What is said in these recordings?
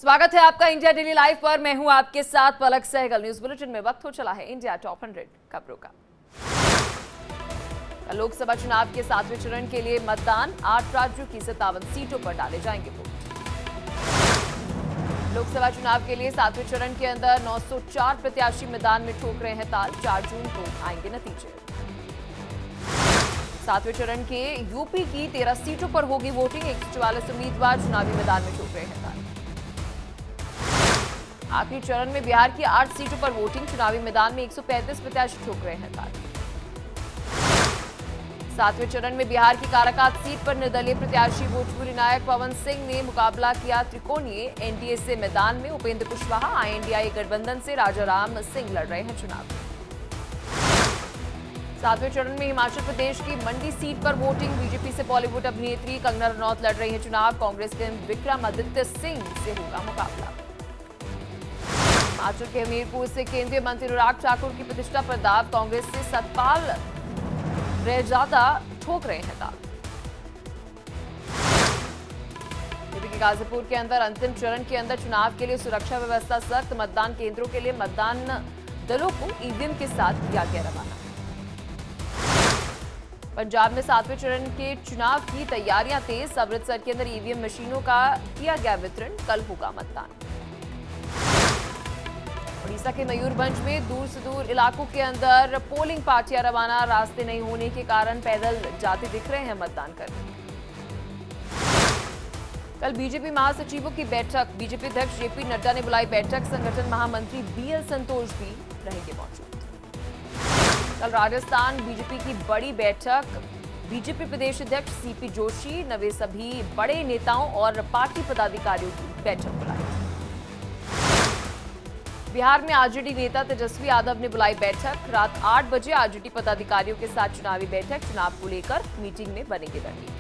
स्वागत है आपका इंडिया डेली लाइव पर। मैं हूं आपके साथ पलक सहगल। न्यूज बुलेटिन में वक्त हो चला है इंडिया टॉप 100 खबरों का। लोकसभा चुनाव के 7वें चरण के लिए मतदान, 8 राज्यों की 57 सीटों पर डाले जाएंगे वोट। लोकसभा चुनाव के लिए 7वें चरण के अंदर 904 प्रत्याशी मैदान में ठोक रहे हैं ताल। 4 जून को आएंगे नतीजे। 7वें चरण के यूपी की 13 सीटों पर होगी वोटिंग। 144 उम्मीदवार चुनावी मैदान में ठोक रहे हैं ताल। आखिरी चरण में बिहार की 8 सीटों पर वोटिंग। चुनावी मैदान में 135 प्रत्याशी ठोक रहे हैं ताल। 7वें चरण में बिहार की काराकाट सीट पर निर्दलीय प्रत्याशी भोजपुरी नायक पवन सिंह ने मुकाबला किया त्रिकोणीय एनडीए से मैदान में। उपेंद्र कुशवाहा आईएनडीआई गठबंधन से राजाराम सिंह लड़ रहे हैं चुनाव। 7वें चरण में हिमाचल प्रदेश की मंडी सीट पर वोटिंग। बीजेपी से बॉलीवुड अभिनेत्री कंगना रनौत लड़ रही है चुनाव। कांग्रेस के विक्रमादित्य सिंह से होगा मुकाबला। हिमाचल के हमीरपुर से केंद्रीय मंत्री अनुराग ठाकुर की प्रतिष्ठा पर दाव। कांग्रेस से सतपाल रेजादा ठोक रहे हैं ताल। यूपी के गाजीपुर के अंदर अंतिम चरण के अंदर चुनाव के लिए सुरक्षा व्यवस्था सख्त। मतदान केंद्रों के लिए मतदान दलों को ईवीएम के साथ किया गया रवाना। पंजाब में 7वें चरण के चुनाव की तैयारियां तेज। अमृतसर के अंदर ईवीएम मशीनों का किया गया वितरण। कल होगा मतदान। उड़ीसा के मयूरभंज में दूर से दूर इलाकों के अंदर पोलिंग पार्टियां रवाना। रास्ते नहीं होने के कारण पैदल जाते दिख रहे हैं मतदान करने। कल बीजेपी महासचिवों की बैठक। बीजेपी अध्यक्ष जेपी नड्डा ने बुलाई बैठक। संगठन महामंत्री बीएल संतोष भी रहेंगे मौजूद। कल राजस्थान बीजेपी की बड़ी बैठक। बीजेपी प्रदेश अध्यक्ष सीपी जोशी नवे सभी बड़े नेताओं और पार्टी पदाधिकारियों की बैठक बुलाई। बिहार में आरजेडी नेता तेजस्वी यादव ने बुलाई बैठक। रात 8 बजे आरजेडी पदाधिकारियों के साथ चुनावी बैठक। चुनाव को लेकर मीटिंग में बनेगी रणनीति।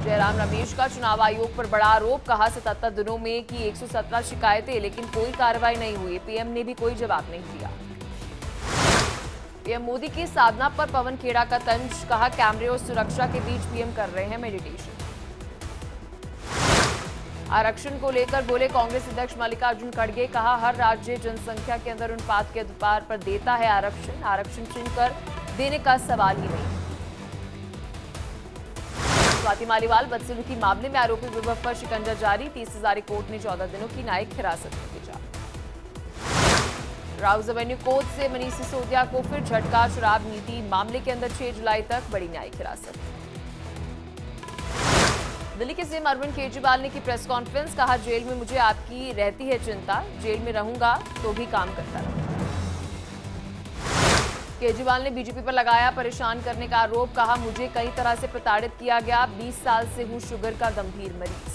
जयराम रमेश का चुनाव आयोग पर बड़ा आरोप। कहा 77 दिनों में की 117 शिकायतें, लेकिन कोई कार्रवाई नहीं हुई। पीएम ने भी कोई जवाब नहीं दिया। पीएम मोदी की साधना पर पवन खेड़ा का तंज। कहा कैमरे और सुरक्षा के बीच पीएम कर रहे हैं मेडिटेशन। आरक्षण को लेकर बोले कांग्रेस अध्यक्ष मल्लिकार्जुन खड़गे। कहा हर राज्य जनसंख्या के अंदर अनुपात के आधार पर देता है आरक्षण। आरक्षण छीनकर देने का सवाल ही नहीं। स्वाति मालीवाल बदसलूकी मामले में आरोपी विभव पर शिकंजा जारी। 30 हजारी कोर्ट ने 14 दिनों की न्यायिक हिरासत में भेजा। राउज एवेन्यू कोर्ट से मनीष सिसोदिया को फिर झटका। शराब नीति मामले के अंदर 6 जुलाई तक बड़ी न्यायिक हिरासत। दिल्ली के सीएम अरविंद केजरीवाल ने की प्रेस कॉन्फ्रेंस। कहा जेल में मुझे आपकी रहती है चिंता। जेल में रहूंगा तो भी काम करता रहूंगा। केजरीवाल ने बीजेपी पर लगाया परेशान करने का आरोप। कहा मुझे कई तरह से प्रताड़ित किया गया। 20 साल से हूं शुगर का गंभीर मरीज।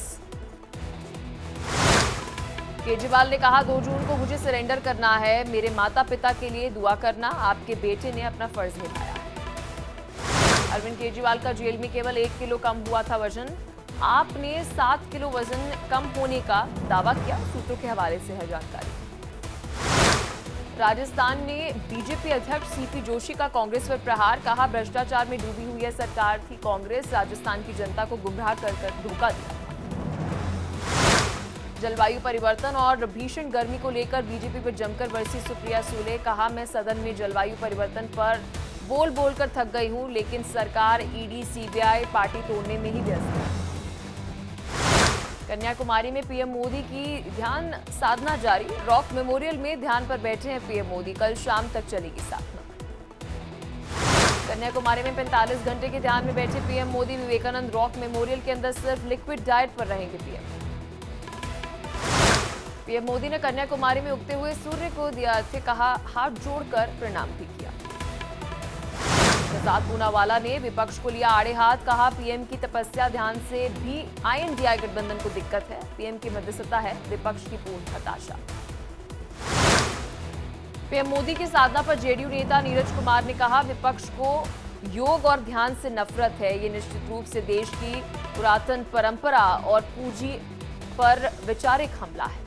केजरीवाल ने कहा 2 जून को मुझे सरेंडर करना है। मेरे माता पिता के लिए दुआ करना। आपके बेटे ने अपना फर्ज निभाया। अरविंद केजरीवाल का जेल में केवल 1 किलो कम हुआ था वजन। आपने 7 किलो वजन कम होने का दावा किया। सूत्रों के हवाले से है जानकारी। राजस्थान में बीजेपी अध्यक्ष सीपी जोशी का कांग्रेस पर प्रहार। कहा भ्रष्टाचार में डूबी हुई है सरकार थी कांग्रेस। राजस्थान की जनता को गुमराह कर धोखा दिया। जलवायु परिवर्तन और भीषण गर्मी को लेकर बीजेपी पर जमकर बरसी सुप्रिया सूले। कहा मैं सदन में जलवायु परिवर्तन पर बोल बोलकर थक गई हूं, लेकिन सरकार ईडी सीबीआई पार्टी तोड़ने में ही व्यस्त है। कन्याकुमारी में पीएम मोदी की ध्यान साधना जारी। रॉक मेमोरियल में ध्यान पर बैठे हैं पीएम मोदी। कल शाम तक चलेगी साधना। कन्याकुमारी में 45 घंटे के ध्यान में बैठे PM Modi. Vivekananda rock memorial के अंदर सिर्फ लिक्विड डाइट पर रहेंगे पीएम मोदी ने कन्याकुमारी में उगते हुए सूर्य को दिया अर्घ्य। कहा हाथ जोड़कर प्रणाम भी किया। शहजाद पूनावाला ने विपक्ष को लिया आड़े हाथ। कहा पीएम की तपस्या ध्यान से भी आईएनडीआई गठबंधन को दिक्कत है। पीएम की मध्यस्थता है विपक्ष की पूर्ण हताशा। पीएम मोदी की साधना पर जेडीयू नेता नीरज कुमार ने कहा विपक्ष को योग और ध्यान से नफरत है। ये निश्चित रूप से देश की पुरातन परंपरा और पूंजी पर वैचारिक हमला है।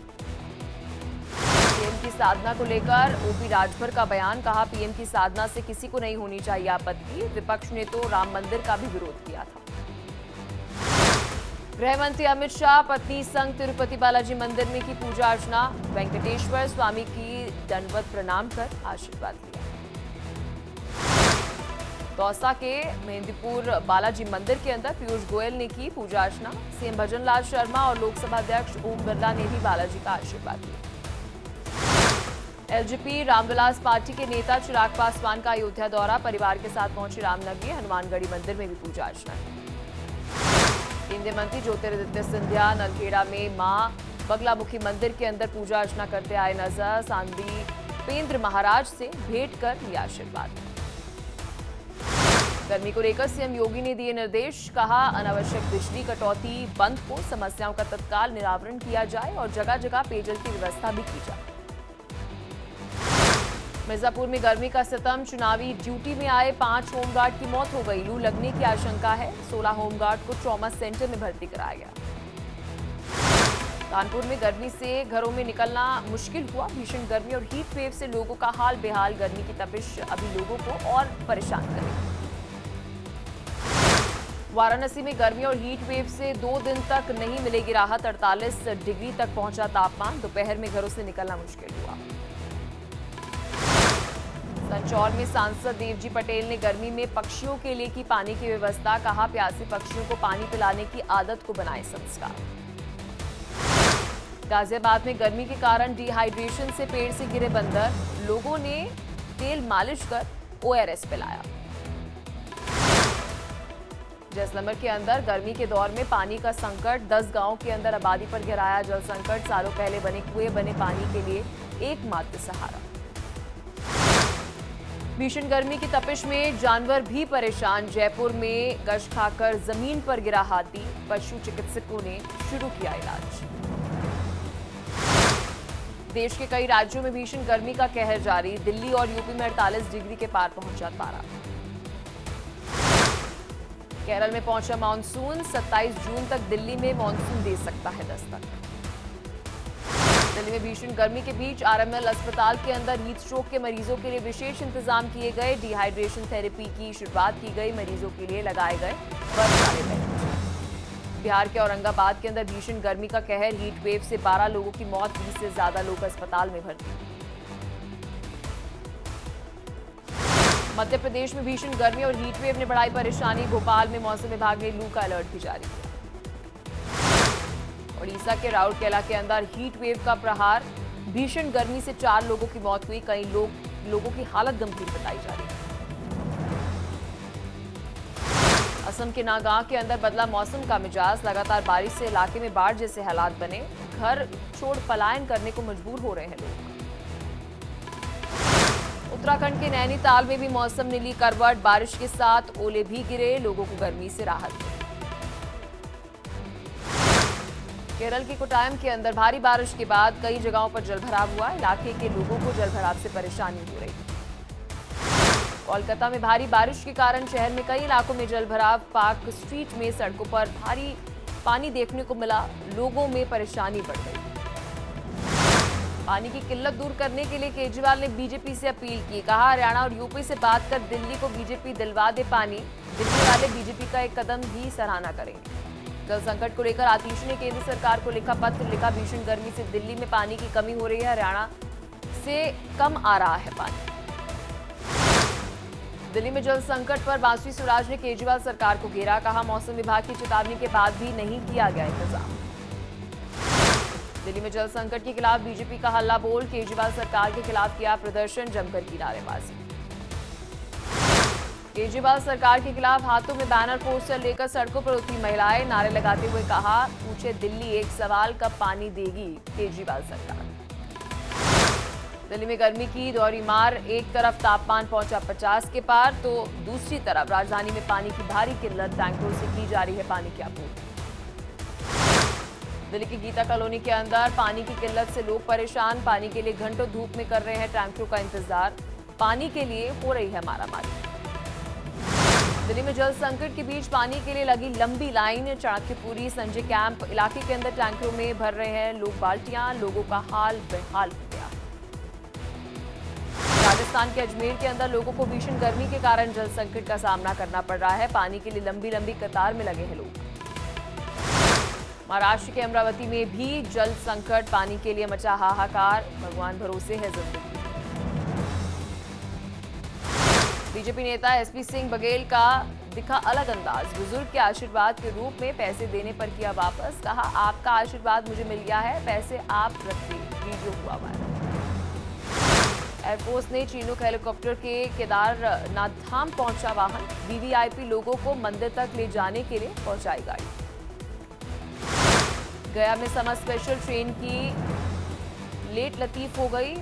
पीएम की साधना को लेकर ओपी राजभर का बयान। कहा पीएम की साधना से किसी को नहीं होनी चाहिए आपत्ति। विपक्ष ने तो राम मंदिर का भी विरोध किया था। गृह मंत्री अमित शाह पत्नी संग तिरुपति बालाजी मंदिर में की पूजा अर्चना। वेंकटेश्वर स्वामी की दंडवत प्रणाम कर आशीर्वाद लिया। दौसा के मेहंदीपुर बालाजी मंदिर के अंदर पीयूष गोयल ने की पूजा अर्चना। सीएम भजनलाल शर्मा और लोकसभा अध्यक्ष ओम बिरला ने भी बालाजी का आशीर्वाद लिया। एलजेपी रामविलास पार्टी के नेता चिराग पासवान का अयोध्या दौरा। परिवार के साथ पहुंचे रामनगरी हनुमानगढ़ी मंदिर में भी पूजा अर्चना की। केंद्रीय मंत्री ज्योतिरादित्य सिंधिया नलखेड़ा में मां बगलामुखी मंदिर के अंदर पूजा अर्चना करते आए नजर। सांदी पेंद्र महाराज से भेंट कर लिया आशीर्वाद। गर्मी को लेकर सीएम योगी ने दिए निर्देश। कहा अनावश्यक बिजली कटौती बंद हो, समस्याओं का तत्काल निरावरण किया जाए और जगह जगह पेयजल की व्यवस्था भी की जाए। मिर्जापुर में गर्मी का सितम। चुनावी ड्यूटी में आए 5 होमगार्ड की मौत हो गई। लू लगने की आशंका है। 16 होमगार्ड को ट्रॉमा सेंटर में भर्ती कराया गया। कानपुर में गर्मी से घरों में निकलना मुश्किल हुआ। भीषण गर्मी और हीट वेव से लोगों का हाल बेहाल। गर्मी की तपिश अभी लोगों को और परेशान करेगी। वाराणसी में गर्मी और हीट वेव से 2 दिन तक नहीं मिलेगी राहत। 48 डिग्री तक पहुंचा तापमान। दोपहर में घरों से निकलना मुश्किल हुआ। संचौर में सांसद देवजी पटेल ने गर्मी में पक्षियों के लिए की पानी की व्यवस्था। कहा प्यासे पक्षियों को पानी पिलाने की आदत को बनाए संस्कार। गाजियाबाद में गर्मी के कारण डिहाइड्रेशन से पेड़ से गिरे बंदर। लोगों ने तेल मालिश कर ओआरएस पिलाया। जैसलमेर के अंदर गर्मी के दौर में पानी का संकट। 10 गांवों के अंदर आबादी पर गिराया जल संकट। सालों पहले बने कुएं बने पानी के लिए एकमात्र सहारा। भीषण गर्मी की तपिश में जानवर भी परेशान। जयपुर में गश्त खाकर जमीन पर गिरा हाथी। पशु चिकित्सकों ने शुरू किया इलाज। देश के कई राज्यों में भीषण गर्मी का कहर जारी। दिल्ली और यूपी में 48 डिग्री के पार पहुंचा पारा। केरल में पहुंचा मानसून। 27 जून तक दिल्ली में मानसून दे सकता है दस्तक। दिल्ली में भीषण गर्मी के बीच आरएमएल अस्पताल के अंदर हीट स्ट्रोक के मरीजों के लिए विशेष इंतजाम किए गए। डिहाइड्रेशन थेरेपी की शुरुआत की गई। मरीजों के लिए लगाए गए बर्फ वाले बेड। बिहार के औरंगाबाद के अंदर भीषण गर्मी का कहर। हीट वेव से 12 लोगों की मौत। 20 से ज्यादा लोग अस्पताल में भर्ती। मध्य प्रदेश में भीषण गर्मी और हीट वेव ने बढ़ाई परेशानी। भोपाल में मौसम विभाग ने लू का अलर्ट भी जारी किया। ओडिशा के राउरकेला के अंदर हीट वेव का प्रहार। भीषण गर्मी से 4 लोगों की मौत हुई। कई लोगों की हालत गंभीर बताई जा रही है। असम के नागांव के अंदर बदला मौसम का मिजाज। लगातार बारिश से इलाके में बाढ़ जैसे हालात बने। घर छोड़ पलायन करने को मजबूर हो रहे हैं लोग। उत्तराखंड के नैनीताल में भी मौसम ने ली करवट। बारिश के साथ ओले भी गिरे। लोगों को गर्मी से राहत मिली। केरल के कोट्टायम के अंदर भारी बारिश के बाद कई जगहों पर जलभराव हुआ। इलाके के लोगों को जलभराव से परेशानी हो रही है। कोलकाता में भारी बारिश के कारण शहर में कई इलाकों में जलभराव। पार्क स्ट्रीट में सड़कों पर भारी पानी देखने को मिला। लोगों में परेशानी बढ़ गई। पानी की किल्लत दूर करने के लिए केजरीवाल ने बीजेपी से अपील की। कहा हरियाणा और यूपी से बात कर दिल्ली को बीजेपी दिलवा दे पानी। दिल्ली वाले बीजेपी का एक कदम भी सराहना करेंगे। जल संकट को लेकर आतिशी ने केंद्र सरकार को लिखा पत्र। लिखा भीषण गर्मी से दिल्ली में पानी की कमी हो रही है। हरियाणा से कम आ रहा है पानी। दिल्ली में जल संकट पर बांसुरी स्वराज ने केजरीवाल सरकार को घेरा। कहा मौसम विभाग की चेतावनी के बाद भी नहीं किया गया इंतजाम। दिल्ली में जल संकट के खिलाफ बीजेपी का हल्ला बोल। केजरीवाल सरकार के खिलाफ किया प्रदर्शन। जमकर की नारेबाजी। केजरीवाल सरकार के खिलाफ हाथों में बैनर पोस्टर लेकर सड़कों पर उतरी महिलाएं। नारे लगाते हुए कहा पूछे दिल्ली एक सवाल, कब पानी देगी केजरीवाल सरकार। दिल्ली में गर्मी की दोहरी मार। एक तरफ तापमान पहुंचा 50 के पार तो दूसरी तरफ राजधानी में पानी की भारी किल्लत। टैंकरों से की जा रही है पानी की आपूर्ति। दिल्ली की गीता कॉलोनी के अंदर पानी की किल्लत से लोग परेशान। पानी के लिए घंटों धूप में कर रहे हैं टैंकरों का इंतजार। पानी के लिए हो रही है मारामारी। दिल्ली में जल संकट के बीच पानी के लिए लगी लंबी लाइन। चाणक्यपुरी संजय कैंप इलाके के अंदर टैंकरों में भर रहे हैं लोग बाल्टियां। लोगों का हाल बेहाल हो गया। राजस्थान के अजमेर के अंदर लोगों को भीषण गर्मी के कारण जल संकट का सामना करना पड़ रहा है। पानी के लिए लंबी लंबी कतार में लगे हैं लोग। महाराष्ट्र के अमरावती में भी जल संकट, पानी के लिए मचा हाहाकार, भगवान भरोसे है जिंदगी। बीजेपी नेता एसपी सिंह बघेल का दिखा अलग अंदाज, बुजुर्ग के आशीर्वाद के रूप में पैसे देने पर किया वापस, कहा आपका आशीर्वाद मुझे मिल गया है, पैसे आप रखिए, वीडियो हुआ वायरल। एयरफोर्स ने चीनूक हेलीकॉप्टर के केदारनाथ धाम पहुंचा वाहन, वीवीआईपी लोगों को मंदिर तक ले जाने के लिए पहुंचाई गाड़ी। गया में समा स्पेशल ट्रेन की लेट लतीफ हो गई,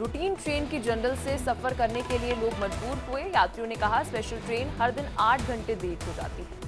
रूटीन ट्रेन की जनरल से सफर करने के लिए लोग मजबूर हुए। यात्रियों ने कहा स्पेशल ट्रेन हर दिन 8 घंटे लेट हो जाती है।